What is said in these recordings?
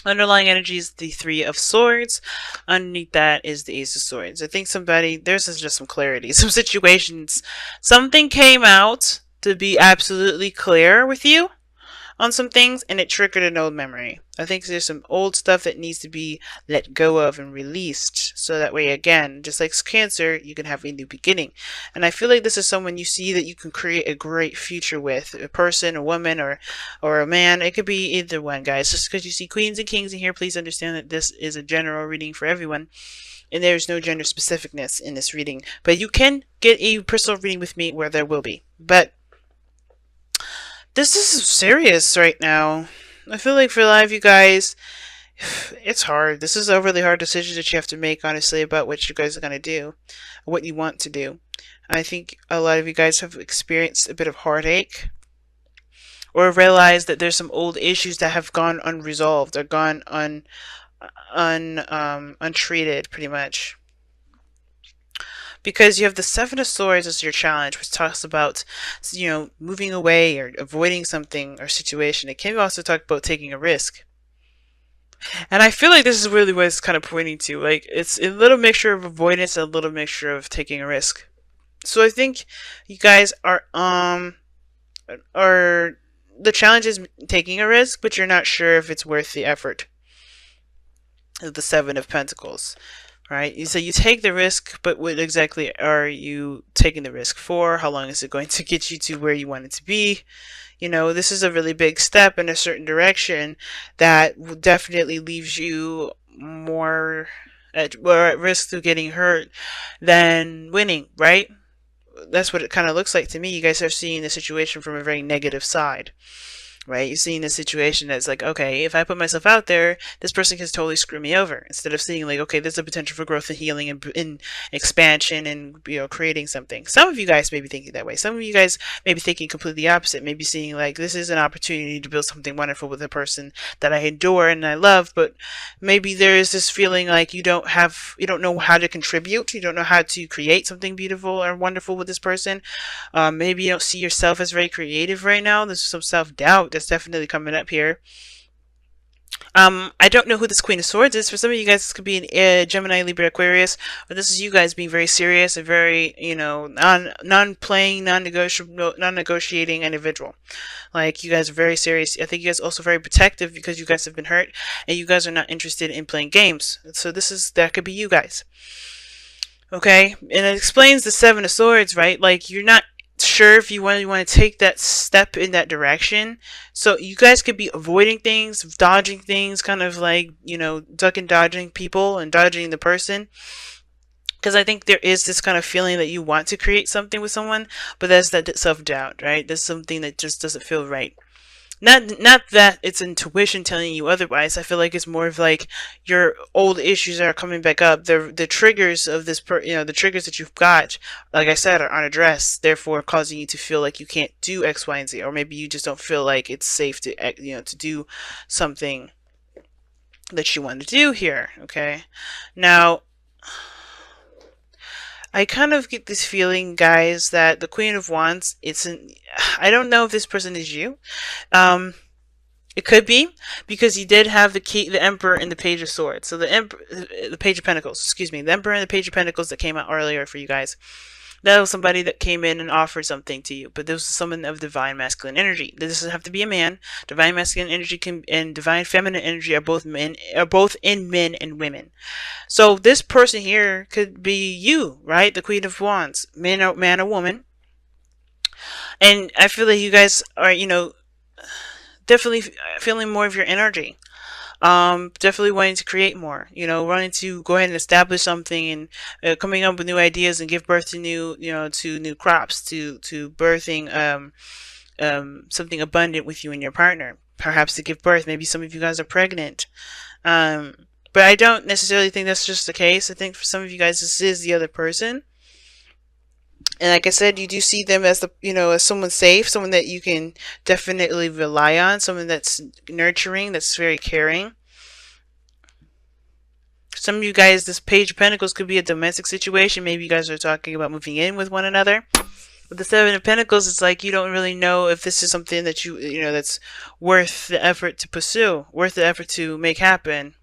Underlying energy is the Three of Swords. Underneath that is the Ace of Swords. I think there's just some clarity. Some situations, something came out to be absolutely clear with you on some things, and it triggered an old memory. I think there's some old stuff that needs to be let go of and released, so that way, again, just like Cancer, you can have a new beginning. And I feel like this is someone you see that you can create a great future with, a person, a woman, or a man. It could be either one, guys. Just because you see Queens and Kings in here, please understand that this is a general reading for everyone. And there's no gender specificness in this reading. But you can get a personal reading with me where there will be. But this is serious right now. I feel like for a lot of you guys, it's hard. This is a really hard decision that you have to make, honestly, about what you guys are going to do, what you want to do. I think a lot of you guys have experienced a bit of heartache, or realized that there's some old issues that have gone unresolved, or gone untreated, pretty much. Because you have the Seven of Swords as your challenge, which talks about, moving away or avoiding something or situation. It can also talk about taking a risk. And I feel like this is really what it's kind of pointing to. Like, it's a little mixture of avoidance and a little mixture of taking a risk. So I think you guys are the challenge is taking a risk, but you're not sure if it's worth the effort. The Seven of Pentacles. Right? So you take the risk, but what exactly are you taking the risk for? How long is it going to get you to where you want it to be? This is a really big step in a certain direction that definitely leaves you more at risk of getting hurt than winning, right? That's what it kind of looks like to me. You guys are seeing the situation from a very negative side. Right? You're seeing a situation that's like, okay, if I put myself out there, this person can totally screw me over. Instead of seeing like, okay, there's a potential for growth and healing and expansion and, creating something. Some of you guys may be thinking that way. Some of you guys may be thinking completely opposite. Maybe seeing like, this is an opportunity to build something wonderful with a person that I adore and I love, but maybe there is this feeling like you don't know how to contribute. You don't know how to create something beautiful or wonderful with this person. Maybe you don't see yourself as very creative right now. There's some self-doubt that's definitely coming up here. I don't know who this Queen of Swords is. For some of you guys, this could be an Gemini, Libra, Aquarius, but this is you guys being very serious and very, non-playing, non-negotiating individual. Like, you guys are very serious. I think you guys are also very protective because you guys have been hurt, and you guys are not interested in playing games. So that could be you guys. Okay? And it explains the Seven of Swords, right? Like, you're not sure if you want to take that step in that direction. So you guys could be avoiding things, dodging things, kind of like, duck and dodging people and dodging the person. Because I think there is this kind of feeling that you want to create something with someone, but that's that self-doubt, right? There's something that just doesn't feel right. Not that it's intuition telling you otherwise. I feel like it's more of like your old issues are coming back up. The triggers of this, the triggers that you've got, like I said, are unaddressed, therefore causing you to feel like you can't do X, Y, and Z, or maybe you just don't feel like it's safe to, to do something that you want to do here. Okay, now, I kind of get this feeling, guys, that the Queen of Wands, I don't know if this person is you. It could be, because you did have the Emperor and the Page of Swords. So the Page of Pentacles, excuse me, the Emperor and the Page of Pentacles that came out earlier for you guys. That was somebody that came in and offered something to you, but this was someone of divine masculine energy. This doesn't have to be a man. Divine masculine energy and divine feminine energy are both in men and women. So this person here could be you, right? The Queen of Wands, man or woman. And I feel like you guys are, definitely feeling more of your energy. Definitely wanting to create more, wanting to go ahead and establish something, and coming up with new ideas and give birth to new crops, to birthing something abundant with you and your partner, perhaps to give birth. Maybe some of you guys are pregnant, but I don't necessarily think that's just the case. I think for some of you guys this is the other person. And like I said, you do see them as as someone safe, someone that you can definitely rely on, someone that's nurturing, that's very caring. Some of you guys, this Page of Pentacles could be a domestic situation. Maybe you guys are talking about moving in with one another. With the Seven of Pentacles, it's like you don't really know if this is something that you know, that's worth the effort to pursue, worth the effort to make happen.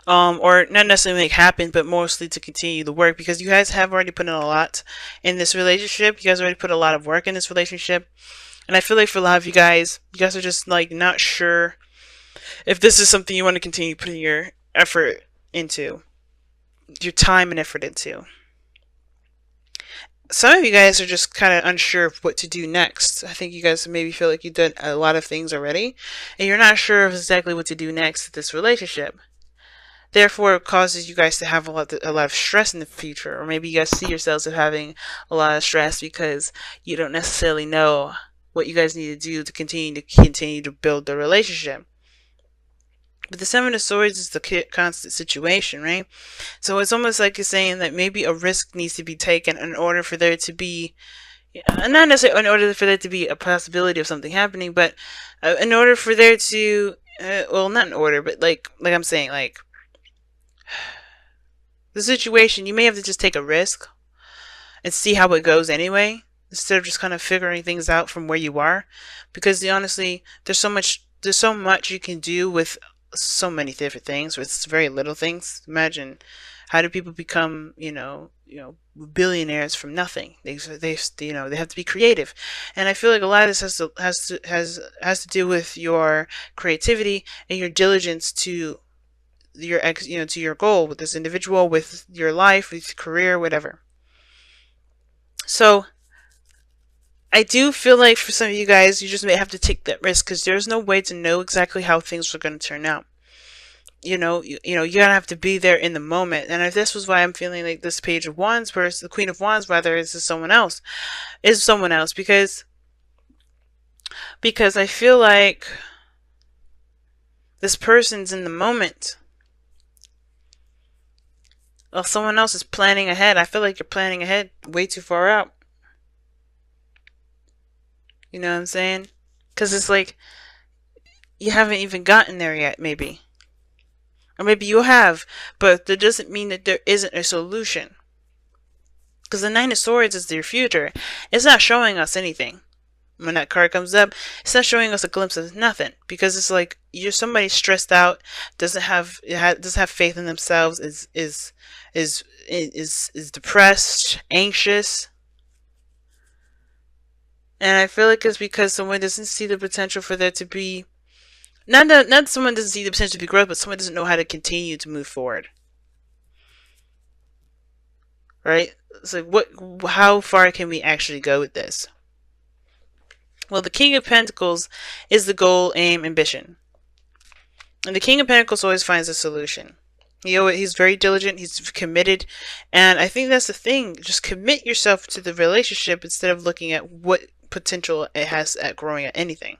Or not necessarily make happen, but mostly to continue the work, because you guys have already put in a lot in this relationship. You guys already put a lot of work in this relationship. And I feel like for a lot of you guys are just like not sure if this is something you want to continue putting your effort into, your time and effort into. Some of you guys are just kind of unsure of what to do next. I think you guys maybe feel like you've done a lot of things already, and you're not sure of exactly what to do next with this relationship. Therefore, it causes you guys to have a lot of stress in the future, or maybe you guys see yourselves as having a lot of stress because you don't necessarily know what you guys need to do to continue to build the relationship. But the Seven of Swords is the constant situation, right? So it's almost like you're saying that maybe a risk needs to be taken in order for there to be, not necessarily in order for there to be a possibility of something happening, but in order for there to, well, not in order, but like I'm saying, like the situation, you may have to just take a risk and see how it goes anyway, instead of just kind of figuring things out from where you are, because honestly, there's so much you can do with so many different things with very little things. Imagine, how do people become, billionaires from nothing? They have to be creative, and I feel like a lot of this has to do with your creativity and your diligence to to your goal with this individual, with your life, with your career, whatever. So I do feel like for some of you guys, you just may have to take that risk, because there's no way to know exactly how things are going to turn out. You're gonna have to be there in the moment. And if this was why I'm feeling like this Page of Wands versus the Queen of Wands, rather, is someone else, because I feel like this person's in the moment. Well, someone else is planning ahead. I feel like you're planning ahead way too far out. You know what I'm saying? Because it's like you haven't even gotten there yet, maybe. Or maybe you have, but that doesn't mean that there isn't a solution. Because the Nine of Swords is your future. It's not showing us anything. When that card comes up, it's not showing us a glimpse of nothing. Because it's like you're somebody stressed out, doesn't have faith in themselves, is depressed, anxious. And I feel like it's because someone doesn't see the potential for there to be, not someone doesn't see the potential to be growth, but someone doesn't know how to continue to move forward. Right? So how far can we actually go with this? Well, the King of Pentacles is the goal, aim, ambition. And the King of Pentacles always finds a solution. He's very diligent, he's committed, and I think that's the thing. Just commit yourself to the relationship instead of looking at what potential it has at growing at anything.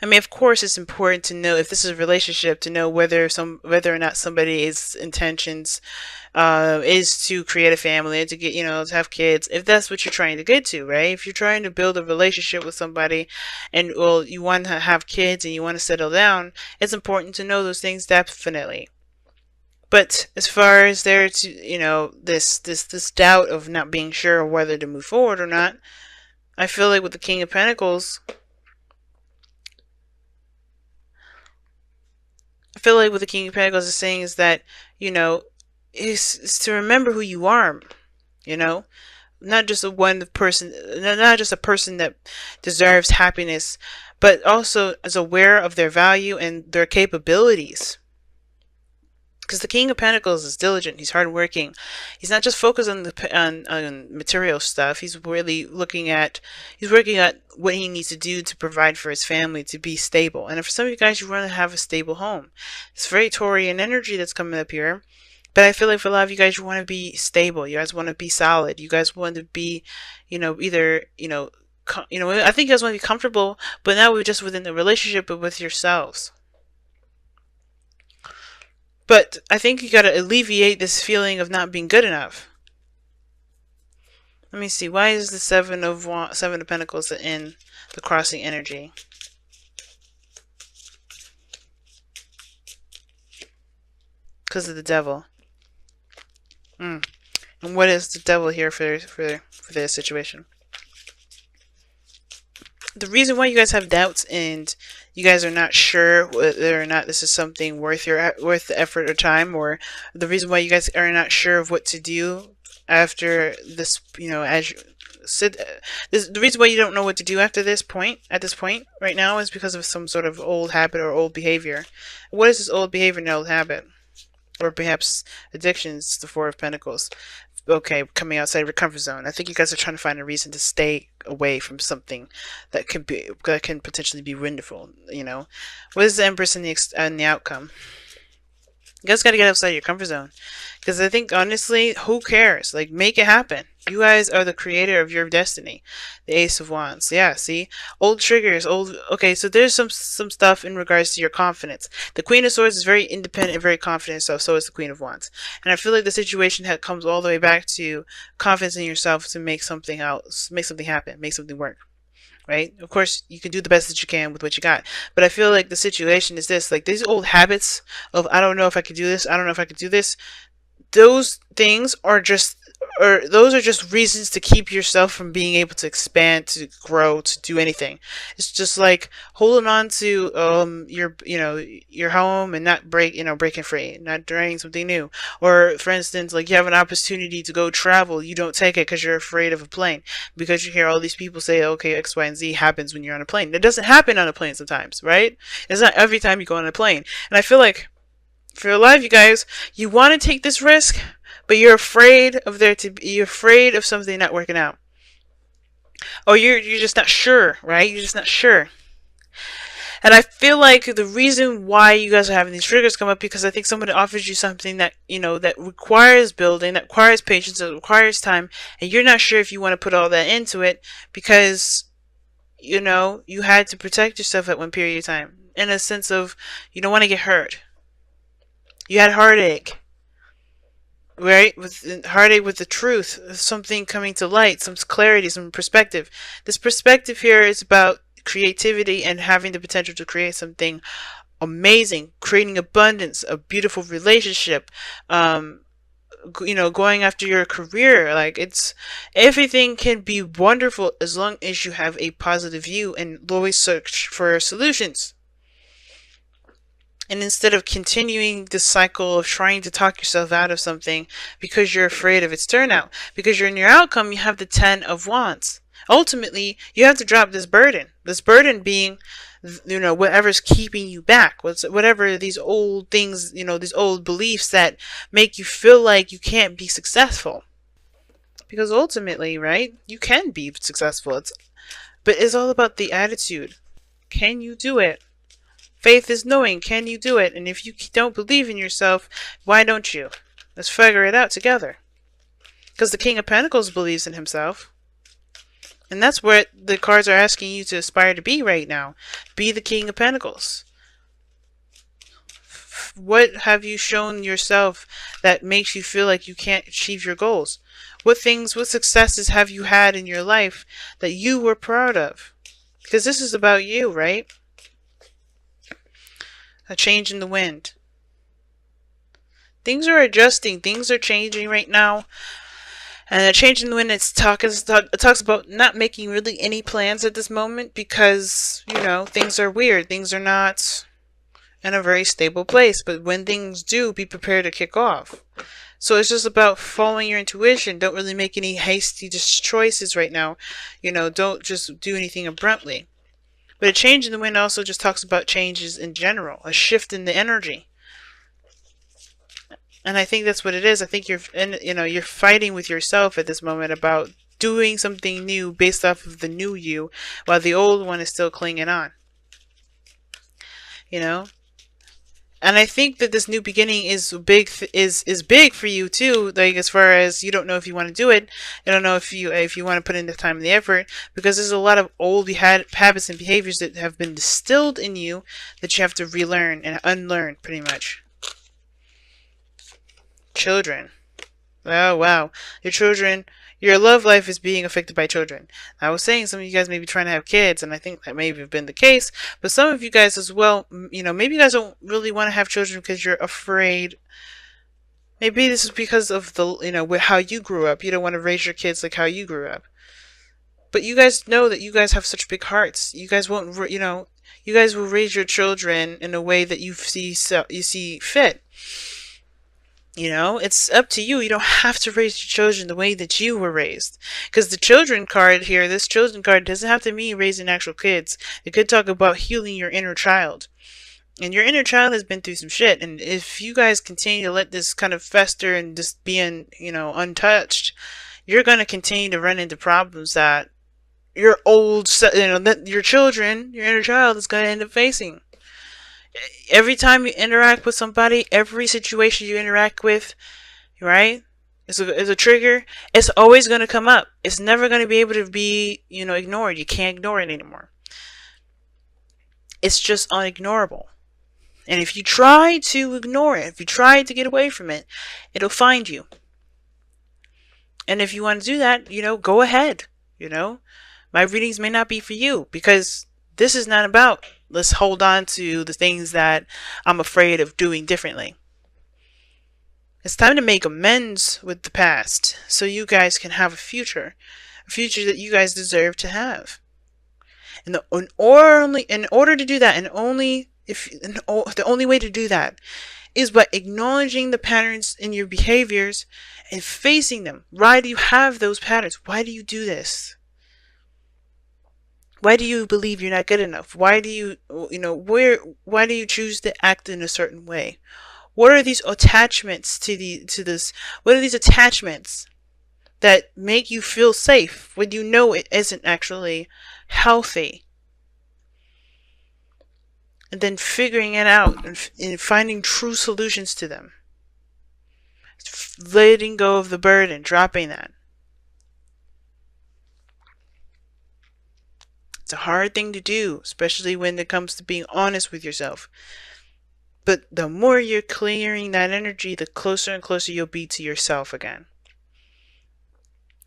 I mean, of course, it's important to know, if this is a relationship, to know whether or not somebody's intentions is to create a family, to get, to have kids, if that's what you're trying to get to, right? If you're trying to build a relationship with somebody, and you want to have kids and you want to settle down, it's important to know those things, definitely. But as far as there to, this doubt of not being sure whether to move forward or not, I feel like with the King of Pentacles, is saying is that, is to remember who you are, not just a person that deserves happiness, but also is aware of their value and their capabilities. Because the King of Pentacles is diligent. He's hardworking. He's not just focused on material stuff. He's really working at what he needs to do to provide for his family, to be stable. And for some of you guys, you want to have a stable home. It's very Taurian energy that's coming up here. But I feel like for a lot of you guys, you want to be stable. You guys want to be solid. You guys want to be, either, I think you guys want to be comfortable, but not just within the relationship, but with yourselves. But I think you got to alleviate this feeling of not being good enough. Let me see. Why is the Seven of Pentacles in the crossing energy? Because of the Devil. And what is the devil here for this situation? The reason why you guys have doubts and you guys are not sure whether or not this is something worth the effort or time, or the reason why you guys are not sure of what to do after this, as you said, the reason why you don't know what to do after at this point right now, is because of some sort of old habit or old behavior. What is this old behavior and old habit? Or perhaps addictions, the Four of Pentacles. Okay, coming outside of your comfort zone. I think you guys are trying to find a reason to stay away from something that can potentially be wonderful. What is the Empress and the outcome? You guys got to get outside your comfort zone, because I think honestly, who cares? Like, make it happen. You guys are the creator of your destiny. The Ace of Wands. Yeah, see? Old triggers, okay, so there's some stuff in regards to your confidence. The Queen of Swords is very independent and very confident, so is the Queen of Wands. And I feel like the situation comes all the way back to confidence in yourself to make something happen, make something work. Right? Of course, you can do the best that you can with what you got. But I feel like the situation is this, like these old habits of, I don't know if I could do this, I don't know if I could do this. Those things are just reasons to keep yourself from being able to expand, to grow, to do anything. It's just like holding on to your home and not breaking free, not trying something new. Or for instance, like you have an opportunity to go travel, you don't take it because you're afraid of a plane, because you hear all these people say, okay, X, Y, and Z happens when you're on a plane. It doesn't happen on a plane sometimes, right? It's not every time you go on a plane. And I feel like for your life, you guys, you want to take this risk, but you're afraid of something not working out. Or you're just not sure, right? You're just not sure. And I feel like the reason why you guys are having these triggers come up, because I think somebody offers you something that, that requires building, that requires patience, that requires time, and you're not sure if you want to put all that into it, because, you had to protect yourself at one period of time, in a sense of, you don't want to get hurt. You had heartache, right? With heartache with the truth, something coming to light, some clarity, some perspective. This perspective here is about creativity and having the potential to create something amazing, creating abundance, a beautiful relationship, going after your career. Like, everything can be wonderful as long as you have a positive view and always search for solutions. And instead of continuing the cycle of trying to talk yourself out of something because you're afraid of its turnout, because you're in your outcome, you have the 10 of Wands. Ultimately, you have to drop this burden. This burden being, whatever's keeping you back. Whatever these old things, these old beliefs that make you feel like you can't be successful. Because ultimately, right, you can be successful. But it's all about the attitude. Can you do it? Faith is knowing, can you do it? And if you don't believe in yourself, why don't you? Let's figure it out together. Because the King of Pentacles believes in himself. And that's what the cards are asking you to aspire to be right now. Be the King of Pentacles. What have you shown yourself that makes you feel like you can't achieve your goals? What successes have you had in your life that you were proud of? Because this is about you, right? A change in the wind. Things are adjusting. Things are changing right now. And a change in the wind, it talks about not making really any plans at this moment because, things are weird. Things are not in a very stable place. But when things do, be prepared to kick off. So it's just about following your intuition. Don't really make any hasty choices right now. Don't just do anything abruptly. But a change in the wind also just talks about changes in general, a shift in the energy. And I think that's what it is. I think you're fighting with yourself at this moment about doing something new based off of the new you, while the old one is still clinging on. And I think that this new beginning is big for you too. Like, as far as you don't know if you want to do it, you don't know if you want to put in the time and the effort, because there's a lot of old habits and behaviors that have been distilled in you that you have to relearn and unlearn, pretty much. Children. Oh wow, your children. Your love life is being affected by children. I was saying some of you guys may be trying to have kids, and I think that may have been the case. But some of you guys as well, maybe you guys don't really want to have children because you're afraid Maybe this is because of the, how you grew up. You don't want to raise your kids like how you grew up. But you guys know that you guys have such big hearts. You guys won't, you guys will raise your children in a way that you see fit. It's up to you. You don't have to raise your children the way that you were raised. Because the children card here, this children card doesn't have to mean raising actual kids. It could talk about healing your inner child. And your inner child has been through some shit. And if you guys continue to let this kind of fester and just be untouched, you're going to continue to run into problems that that your children, your inner child is going to end up facing. Every time you interact with somebody, every situation you interact with, right, is a trigger. It's always going to come up. It's never going to be able to be, ignored. You can't ignore it anymore. It's just unignorable. And if you try to ignore it, if you try to get away from it, it'll find you. And if you want to do that, go ahead. My readings may not be for you, because this is not about let's hold on to the things that I'm afraid of doing differently. It's time to make amends with the past so you guys can have a future that you guys deserve to have. And the only way to do that is by acknowledging the patterns in your behaviors and facing them. Why do you have those patterns? Why do you do this? Why do you believe you're not good enough? Why do you, why do you choose to act in a certain way? What are these attachments to this? What are these attachments that make you feel safe when you know it isn't actually healthy? And then figuring it out and finding true solutions to them. Letting go of the burden, dropping that. It's a hard thing to do, especially when it comes to being honest with yourself. But the more you're clearing that energy, the closer and closer you'll be to yourself again.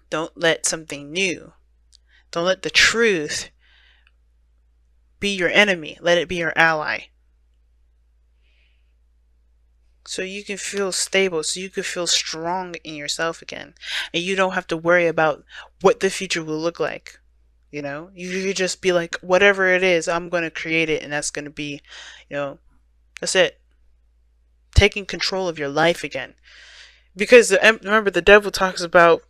Don't let something new, don't let the truth be your enemy. Let it be your ally. So you can feel stable, so you can feel strong in yourself again. And you don't have to worry about what the future will look like. You could just be like, whatever it is, I'm going to create it, and that's going to be, that's it. Taking control of your life again. Because remember, the devil talks about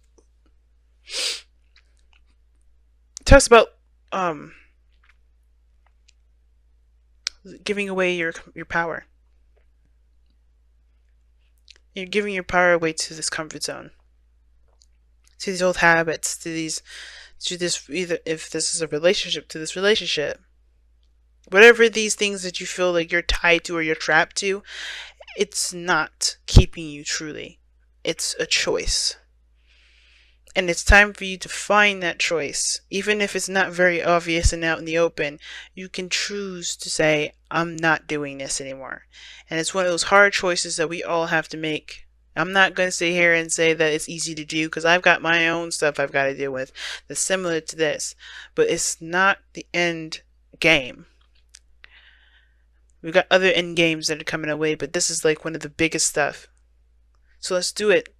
giving away your power. You're giving your power away to this comfort zone, to these old habits, to this, either if this is a relationship, to this relationship. Whatever these things that you feel like you're tied to or you're trapped to, it's not keeping you truly. It's a choice. And it's time for you to find that choice. Even if it's not very obvious and out in the open, you can choose to say, I'm not doing this anymore. And it's one of those hard choices that we all have to make. I'm not going to sit here and say that it's easy to do, because I've got my own stuff I've got to deal with that's similar to this. But it's not the end game. We've got other end games that are coming our way, but this is like one of the biggest stuff. So let's do it.